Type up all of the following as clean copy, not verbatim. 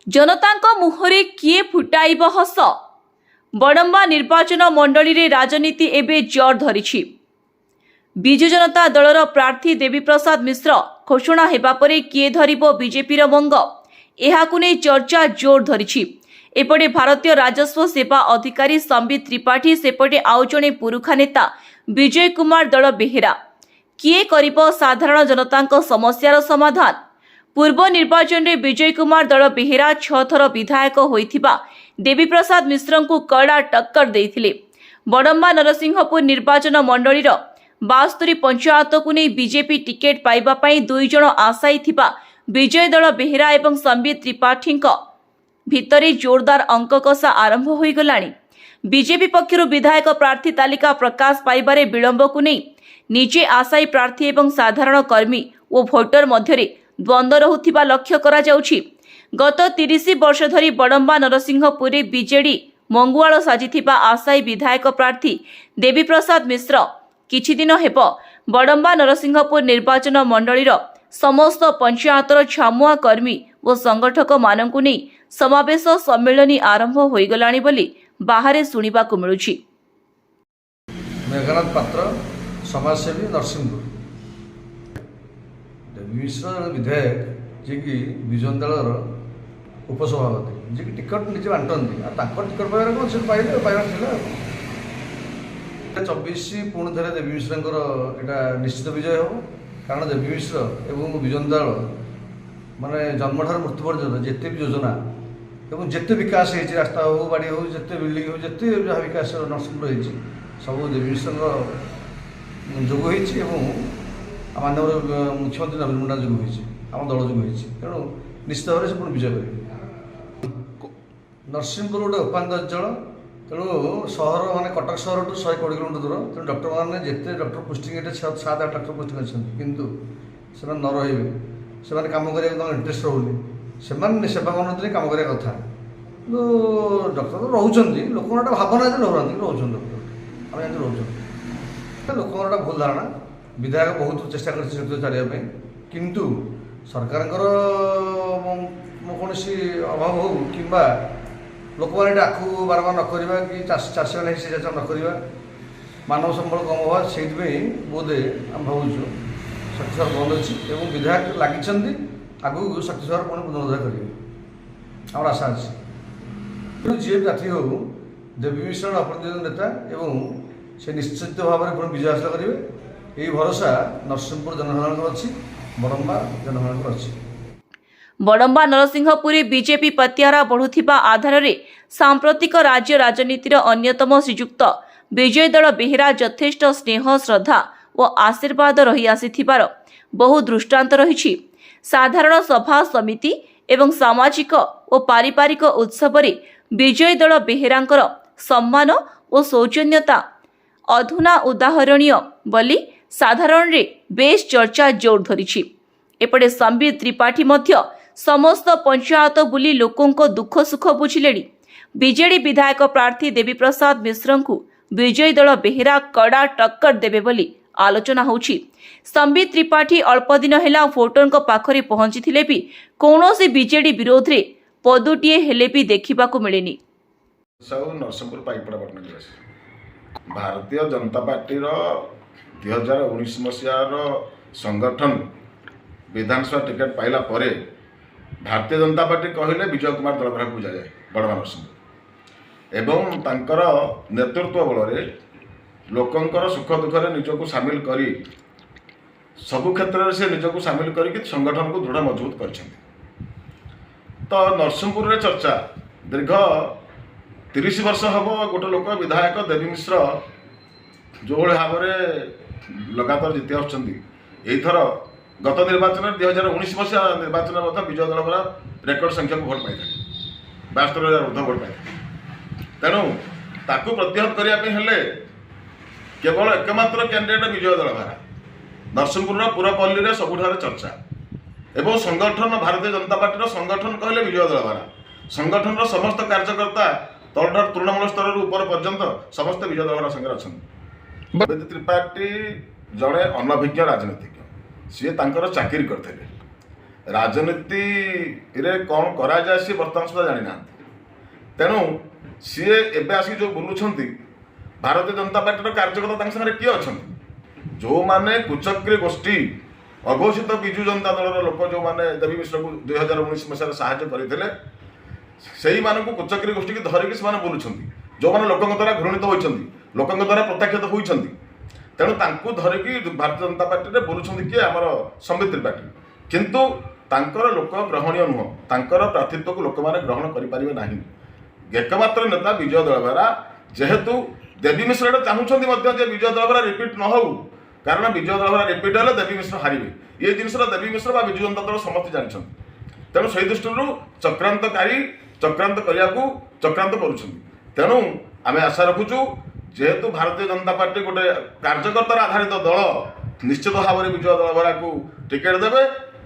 जनताଙ୍କ मुहरे किए फुटाइब हस। बड़म्बा निर्वाचन मंडली रे राजनीति एबे जोर धरिछि। विजु जनता दलर प्रार्थी देवीप्रसाद मिश्र घोषणा हेबा परे किए धरिब बीजेपी मंग, एहाकु नै चर्चा जोर धरिछि। एपटे भारतीय राजस्व सेवा अधिकारी संबित त्रिपाठी, सेपटे आउ जणे पुरुखा नेता विजय कुमार दल बेहेरा। किए करिब साधारण जनताଙ୍କ समस्यार समाधान? पूर्व निर्वाचन में विजय कुमार दल बेहेरा 6 थर विधायक होइथिबा देवीप्रसाद मिश्र को कड़ा टक्कर देइथिले। बड़म्बा नरसिंहपुर निर्वाचन मंडलीर 72 पंचायत को नहीं बीजेपी टिकेट पाइबा पई 2 जण आशायी थिबा विजय दल बेहेरा एवं संबित त्रिपाठी भितरे जोरदार अंक कषा आरंभ हो गलानी। बीजेपी पक्षर विधायक प्रार्थी तालिका प्रकाश पाइबारे विलंब को नहीं निजे आशायी प्रार्थी एवं साधारण कर्मी और भोटर मध्यरे द्वंद्व रहुथिबा लक्ष्य करा जाउछि। गत 30 वर्ष धरी बड़म्बा नरसिंहपुर बीजेडी मंगुआल साजिथिबा आशायी विधायक प्रार्थी देवीप्रसाद मिश्र किछि दिन हेब बड़म्बा नरसिंहपुर निर्वाचन मंडलीर समस्त पंचायतर छामुआ कर्मी और संगठक मानकु नै समावेश सम्मेलन आरंभ हो गलानी बोली बाहरे सुनिबाकु मिलुछि। मेघनाथ पात्र समाजसेवी नरसिंहपुर मिश्र विधायक जी की विजन दलर उपसभापति जी की टिकट निजे बांटती टिकट पाइबार कौन से पाइले पाइबार था 24 पुणी थे देवी मिश्र यहाँ निश्चित विजय हम कारण देवी मिश्र एवं विजन दल माने जन्मठार मृत्यु पर्यटन जिते भी योजना एवं जिते विकास हो रास्ता हो बाड़ी हो जिते बिल्डिंग हो जिते जहाँ विकास नरसिंहपुर हो सब देवी मिश्र जोग हो मानव मुख्यमंत्री नवीन पट्टनायक जोग हो आम दल जोग हो तेणु निश्चित भाव से पुणी विजय करेंगे। नरसिंहपुर गोटे उपांचल तेणु सहर माने कटक सहर टू 120 किलोमीटर दूर तेणु डॉक्टर मैंने जिते डॉक्टर पोस्टिंग ये 7-8 डॉक्टर पोस्टिंग अच्छे कितु से न रही से कम करने इंटरेस्ट रोनी से सेवा मनोवृत्ति कम करने कथा डॉक्टर तो रोचे लोक भावना रोचे डॉक्टर आम रोच लोक भूल धारणा विधायक बहुत चेष्टा कर चालियापी किंतु सरकार कौन अभाव हो कि लोक मैंने आखु बारबार नकरा कि चाषी मैंने से चाष नकरा मानव संबल कम हवा से बोधे आम भावुँ शक्तिस्वर बंद अच्छी और विधायक लगी आगू शक्तिस्वर पुणी पुनरुद्धार करेंगे आम आशा अच्छी जी प्रार्थी हो देवी मिश्र अप्रतिद्वंदी नेता एवं से निश्चित भाव में पुणी विजय हासिल करेंगे यही भरोसा नरसिंहपुर जनसाधारण अच्छी बड़म्बा जनसाधारण अच्छी। बड़म्बा नरसिंहपुर बीजेपी पत्यारा बढ़ुथिबा आधार रे सांप्रतिक राज्य राजनीतिर अन्यतम श्रीजुक्त विजय दल बेहेरा यथेष्ट स्नेह श्रद्धा और आशीर्वाद रही आसीथिबार बहु दृष्टांत रही। साधारण सभा समिति एवं सामाजिक और पारिवारिक उत्सव रे विजय दल बेहेरांकर सम्मान और सौजन्यता अधुना उदाहरणीय बोली साधारण रे बेस चर्चा जोर धरिछि। एपटे संबित त्रिपाठी मध्य समस्त पंचायत बुली लोकों दुख सुख बुझिलेनी। बीजेडी विधायक प्रार्थी देवीप्रसाद मिश्र को विजय दल बेहेरा कड़ा टक्कर देबे बोली आलोचना होछि। संबित त्रिपाठी अल्प दिन हेला भोटर पाखरे पहुंची भी कौनसी बीजेडी विरोध रे पदुटीए हेले भी देखिबाकू मिलेनी। भारतीय जनता पार्टी 2019 मसीहार संगठन विधानसभा टिकेट पाइला परे भारतीय जनता पार्टी कहले विजय कुमार दलभरा को जाए बड़म्बा नरसिंहपुर एवं तांकर नेतृत्व बल लोकंकर सुख दुख निजक सामिल करी सबु क्षेत्र से निजक सामिल करके संगठन को दृढ़ मजबूत कर। तो नरसिंहपुर रे चर्चा दीर्घ 30 वर्ष हम गोटे लोक विधायक देवी मिश्र जो भाव में लगातार जीति आसर गत निर्वाचन 2019 मसीहा निर्वाचन विजय दल रेकर्ड संख्यक भोट पाई 72,000 ऊर्ध भोट पाई तेणु ताकू प्रतिहत करने केवल एकमात्र कैंडिडेट विजय दलभरा नरसिंहपुर पुरपल्ली सबुठार चर्चा एवं संगठन भारतीय जनता पार्टी संगठन कहले विजय दलभरा संगठन समस्त कार्यकर्ता तलठार तृणमूल स्तर ऊपर पर्यंत समस्त विजय दलभरा संगे अच्छा। त्रिपाठी जड़े अनभिज्ञ राजनीतिज्ञ सी चाकरी करते ରାଜନୀତିରେ କ'ଣ କରାଯାଏ ସିଏ ବର୍ତ୍ତମାନ ସୁଦ୍ଧା ଜାଣିନାହାନ୍ତି। ତେଣୁ ସିଏ ଏବେ ଆସିକି ଯେଉଁ ବୁଲୁଛନ୍ତି, ଭାରତୀୟ ଜନତା ପାର୍ଟିର କାର୍ଯ୍ୟକର୍ତ୍ତା ତାଙ୍କ ସାଙ୍ଗରେ କିଏ ଅଛନ୍ତି? ଯେଉଁମାନେ କୁଚକ୍ରୀ ଗୋଷ୍ଠୀ, ଅଘୋଷିତ ବିଜୁ ଜନତା ଦଳର ଲୋକ ଯେଉଁମାନେ ଦେବୀ ମିଶ୍ରକୁ 2019 ମସିହାରେ ସାହାଯ୍ୟ କରିଥିଲେ, ସେଇମାନଙ୍କୁ କୁଚକ୍ରୀ ଗୋଷ୍ଠୀକି ଧରିକି ସେମାନେ ବୁଲୁଛନ୍ତି। ଯେଉଁମାନେ ଲୋକଙ୍କ ଦ୍ୱାରା ଘୃଣିତ ହୋଇଛନ୍ତି, ଲୋକଙ୍କ ଦ୍ୱାରା ପ୍ରତ୍ୟାଖ୍ୟାତ ହୋଇଛନ୍ତି, ତେଣୁ ତାଙ୍କୁ ଧରିକି ଭାରତୀୟ ଜନତା ପାର୍ଟିରେ ବୁଲୁଛନ୍ତି କିଏ? ଆମର ସମ୍ବିତ ତ୍ରିପାଠୀ। କିନ୍ତୁ ତାଙ୍କର ଲୋକ ଗ୍ରହଣୀୟ ନୁହଁ, ତାଙ୍କର ପ୍ରାର୍ଥୀତ୍ୱକୁ ଲୋକମାନେ ଗ୍ରହଣ କରିପାରିବେ ନାହିଁ। ଏକମାତ୍ର ନେତା ବିଜୟ ଦଳବେହେରା, ଯେହେତୁ ଦେବୀ ମିଶ୍ର ଏଇଟା ଚାହୁଁଛନ୍ତି ମଧ୍ୟ ଯେ ବିଜୟ ଦଳବେହେରା ରିପିଟ୍ ନ ହେଉ, କାରଣ ବିଜୟ ଦଳବେହେରା ରିପିଟ୍ ହେଲେ ଦେବୀ ମିଶ୍ର ହାରିବେ। ଏ ଜିନିଷଟା ଦେବୀ ମିଶ୍ର ବା ବିଜୁ ଜନତା ଦଳ ସମସ୍ତେ ଜାଣିଛନ୍ତି। ତେଣୁ ସେହି ଦୃଷ୍ଟିରୁ ଚକ୍ରାନ୍ତକାରୀ ଚକ୍ରାନ୍ତ କରିବାକୁ ଚକ୍ରାନ୍ତ କରୁଛନ୍ତି। ତେଣୁ ଆମେ ଆଶା ରଖୁଛୁ, ଯେହେତୁ ଭାରତୀୟ ଜନତା ପାର୍ଟି ଗୋଟେ କାର୍ଯ୍ୟକର୍ତ୍ତାର ଆଧାରିତ ଦଳ, ନିଶ୍ଚିତ ଭାବରେ ବିଜୟ ଦଳବେହେରାକୁ ଟିକେଟ୍ ଦେବେ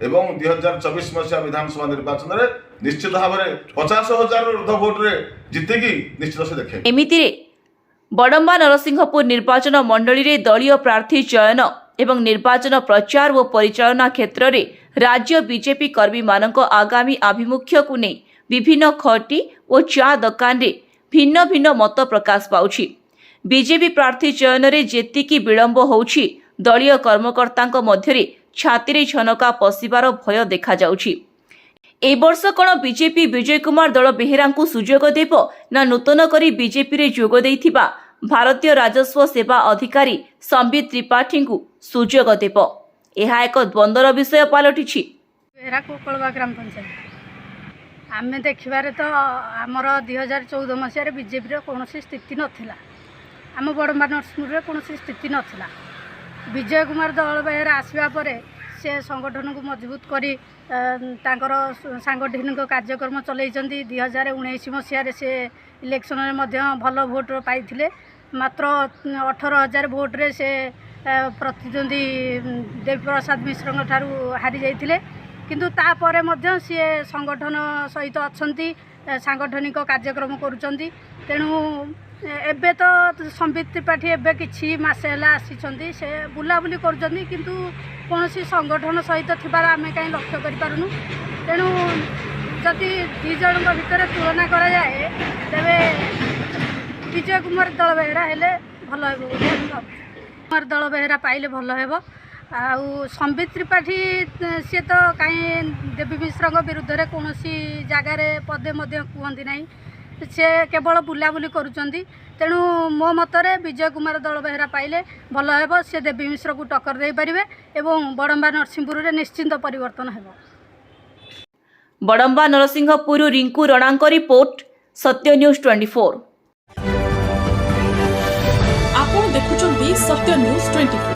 ଏବଂ 2024 ମସିହା ବିଧାନସଭା ନିର୍ବାଚନରେ ନିଶ୍ଚିତ ଭାବରେ 50,000ରୁ ଉର୍ଦ୍ଧ୍ୱ ଭୋଟରେ ଜିତିକି ନିଶ୍ଚିତ ସେ ଦେଖେଇବେ। ଏମିତିରେ ବଡମ୍ବା ନରସିଂହପୁର ନିର୍ବାଚନ ମଣ୍ଡଳୀରେ ଦଳୀୟ ପ୍ରାର୍ଥୀ ଚୟନ ଏବଂ ନିର୍ବାଚନ ପ୍ରଚାର ଓ ପରିଚାଳନା କ୍ଷେତ୍ରରେ ରାଜ୍ୟ ବିଜେପି କର୍ମୀମାନଙ୍କ ଆଗାମୀ ଆଭିମୁଖ୍ୟକୁ ନେଇ ବିଭିନ୍ନ ଖଟି ଓ ଚା ଦୋକାନରେ ଭିନ୍ନ ଭିନ୍ନ ମତ ପ୍ରକାଶ ପାଉଛି। ବିଜେପି ପ୍ରାର୍ଥୀ ଚୟନରେ ଯେତିକି ବିଳମ୍ବ ହେଉଛି, ଦଳୀୟ କର୍ମକର୍ତ୍ତାଙ୍କ ମଧ୍ୟରେ ଛାତିରେ ଛନକା ପଶିବାର ଭୟ ଦେଖାଯାଉଛି। ଏ ବର୍ଷ କ'ଣ ବିଜେପି ବିଜୟ କୁମାର ଦଳବେହେରାଙ୍କୁ ସୁଯୋଗ ଦେବ, ନା ନୂତନ କରି ବିଜେପିରେ ଯୋଗ ଦେଇଥିବା ଭାରତୀୟ ରାଜସ୍ୱ ସେବା ଅଧିକାରୀ ସମ୍ବିତ ତ୍ରିପାଠୀଙ୍କୁ ସୁଯୋଗ ଦେବ? ଏହା ଏକ ଦ୍ୱନ୍ଦ୍ୱର ବିଷୟ ପାଲଟିଛି। ବେହେରା କୋକଳବା ଗ୍ରାମ ପଞ୍ଚାୟତ ଆମେ ଦେଖିବାରେ ତ ଆମର 2014 ମସିହାରେ ବିଜେପିର କୌଣସି ସ୍ଥିତି ନଥିଲା। ଆମ ବଡ଼ମ୍ବା ନରସିଂହପୁରରେ କୌଣସି ସ୍ଥିତି ନଥିଲା। ବିଜୟ କୁମାର ଦଳବେହେରା ଆସିବା ପରେ ସେ ସଂଗଠନକୁ ମଜବୁତ କରି ତାଙ୍କର ସାଂଗଠନିକ କାର୍ଯ୍ୟକ୍ରମ ଚଲେଇଛନ୍ତି। 2019 ମସିହାରେ ସେ ଇଲେକ୍ସନରେ ମଧ୍ୟ ଭଲ ଭୋଟ ପାଇଥିଲେ। ମାତ୍ର 18,000 ଭୋଟରେ ସେ ପ୍ରତିଦ୍ୱନ୍ଦ୍ୱୀ ଦେବୀପ୍ରସାଦ ମିଶ୍ରଙ୍କ ଠାରୁ ହାରି ଯାଇଥିଲେ। କିନ୍ତୁ ତାପରେ ମଧ୍ୟ ସିଏ ସଂଗଠନ ସହିତ ଅଛନ୍ତି, ସାଂଗଠନିକ କାର୍ଯ୍ୟକ୍ରମ କରୁଛନ୍ତି। ତେଣୁ ଏବେ ତ ସମ୍ବିତ ତ୍ରିପାଠୀ ଏବେ କିଛି ମାସେ ହେଲା ଆସିଛନ୍ତି, ସେ ବୁଲାବୁଲି କରୁଛନ୍ତି, କିନ୍ତୁ କୌଣସି ସଂଗଠନ ସହିତ ଥିବାର ଆମେ କାହିଁ ଲକ୍ଷ୍ୟ କରିପାରୁନୁ। ତେଣୁ ଯଦି ଦୁଇ ଜଣଙ୍କ ଭିତରେ ତୁଳନା କରାଯାଏ, ତେବେ ବିଜୟ କୁମାର ଦଳବେହେରା ହେଲେ ଭଲ ହେବ ବୋଲି ଆମେ ଭାବୁଛୁ। କୁମାର ଦଳବେହେରା ପାଇଲେ ଭଲ ହେବ। ଆଉ ସମ୍ବିତ ତ୍ରିପାଠୀ ସିଏ ତ କାହିଁ ଦେବୀ ମିଶ୍ରଙ୍କ ବିରୁଦ୍ଧରେ କୌଣସି ଜାଗାରେ ପଦେ ମଧ୍ୟ କୁହନ୍ତି ନାହିଁ, ସେ କେବଳ ବୁଲାବୁଲି କରୁଛନ୍ତି। ତେଣୁ ମୋ ମତରେ ବିଜୟ କୁମାର ଦଳବେହେରା ପାଇଲେ ଭଲ ହେବ। ସେ ଦେବୀ ମିଶ୍ରକୁ ଟକ୍କର ଦେଇପାରିବେ ଏବଂ ବଡ଼ମ୍ବା ନରସିଂହପୁରରେ ନିଶ୍ଚିନ୍ତ ପରିବର୍ତ୍ତନ ହେବ। ବଡମ୍ବା ନରସିଂହପୁର ରିଙ୍କୁ ରଣାଙ୍କ ରିପୋର୍ଟ, ସତ୍ୟ ନ୍ୟୁଜ୍ 24। ଆପଣ ଦେଖୁଛନ୍ତି ସତ୍ୟ ନ୍ୟୁଜ୍ 24।